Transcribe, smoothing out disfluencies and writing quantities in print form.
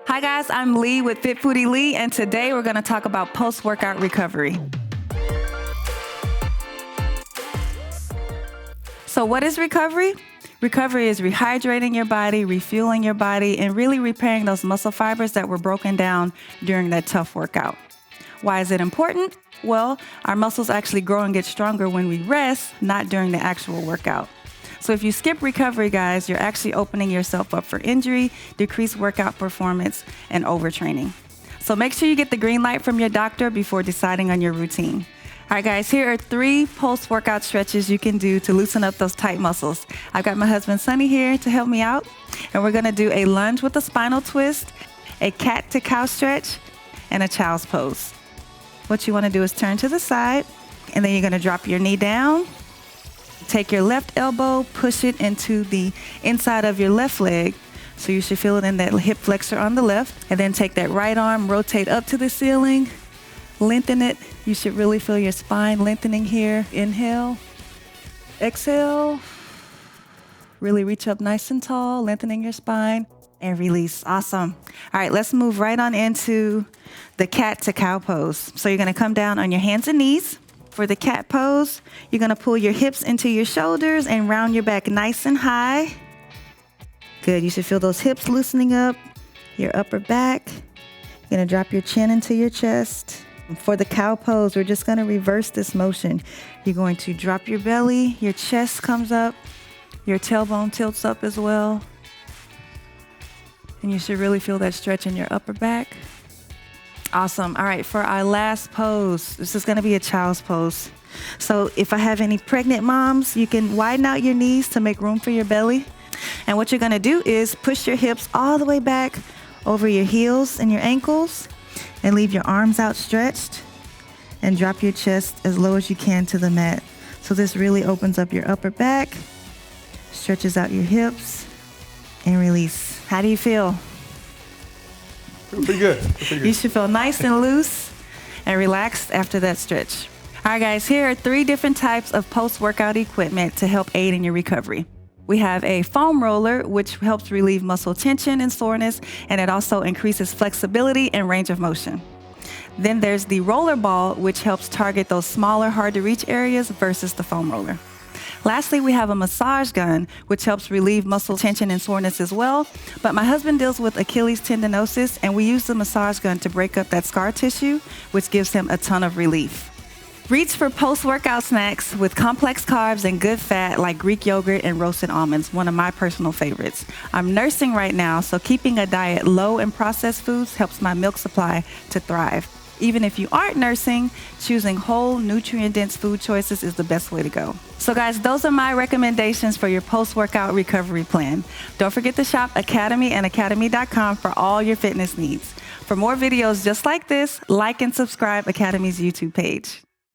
Hi guys, I'm Lee with Fit Foodie Lee, and today we're going to talk about post-workout recovery. So what is recovery? Recovery is rehydrating your body, refueling your body, and really repairing those muscle fibers that were broken down during that tough workout. Why is it important? Well, our muscles actually grow and get stronger when we rest, not during the actual workout. So if you skip recovery, guys, you're actually opening yourself up for injury, decreased workout performance, and overtraining. So make sure you get the green light from your doctor before deciding on your routine. All right, guys, here are 3 post-workout stretches you can do to loosen up those tight muscles. I've got my husband, Sonny, here to help me out. And we're going to do a lunge with a spinal twist, a cat-to-cow stretch, and a child's pose. What you want to do is turn to the side, and then you're going to drop your knee down. Take your left elbow, push it into the inside of your left leg. So you should feel it in that hip flexor on the left. And then take that right arm, rotate up to the ceiling, lengthen it. You should really feel your spine lengthening here. Inhale, exhale. Really reach up nice and tall, lengthening your spine, and release. Awesome. All right, let's move right on into the cat-to-cow pose. So you're going to come down on your hands and knees. For the cat pose, you're going to pull your hips into your shoulders and round your back nice and high. Good. You should feel those hips loosening up, your upper back. You're going to drop your chin into your chest. For the cow pose, we're just going to reverse this motion. You're going to drop your belly, your chest comes up, your tailbone tilts up as well. And you should really feel that stretch in your upper back. Awesome. All right, for our last pose, this is going to be a child's pose. So if I have any pregnant moms, you can widen out your knees to make room for your belly. And what you're going to do is push your hips all the way back over your heels and your ankles and leave your arms outstretched and drop your chest as low as you can to the mat. So this really opens up your upper back, stretches out your hips, and release. How do you feel? Pretty good. You should feel nice and loose and relaxed after that stretch. All right, guys, here are 3 different types of post-workout equipment to help aid in your recovery. We have a foam roller, which helps relieve muscle tension and soreness, and it also increases flexibility and range of motion. Then there's the roller ball, which helps target those smaller, hard-to-reach areas versus the foam roller. Lastly, we have a massage gun, which helps relieve muscle tension and soreness as well. But my husband deals with Achilles tendinosis, and we use the massage gun to break up that scar tissue, which gives him a ton of relief. Reach for post-workout snacks with complex carbs and good fat like Greek yogurt and roasted almonds, one of my personal favorites. I'm nursing right now, so keeping a diet low in processed foods helps my milk supply to thrive. Even if you aren't nursing, choosing whole, nutrient-dense food choices is the best way to go. So guys, those are my recommendations for your post-workout recovery plan. Don't forget to shop Academy and academy.com for all your fitness needs. For more videos just like this, like and subscribe Academy's YouTube page.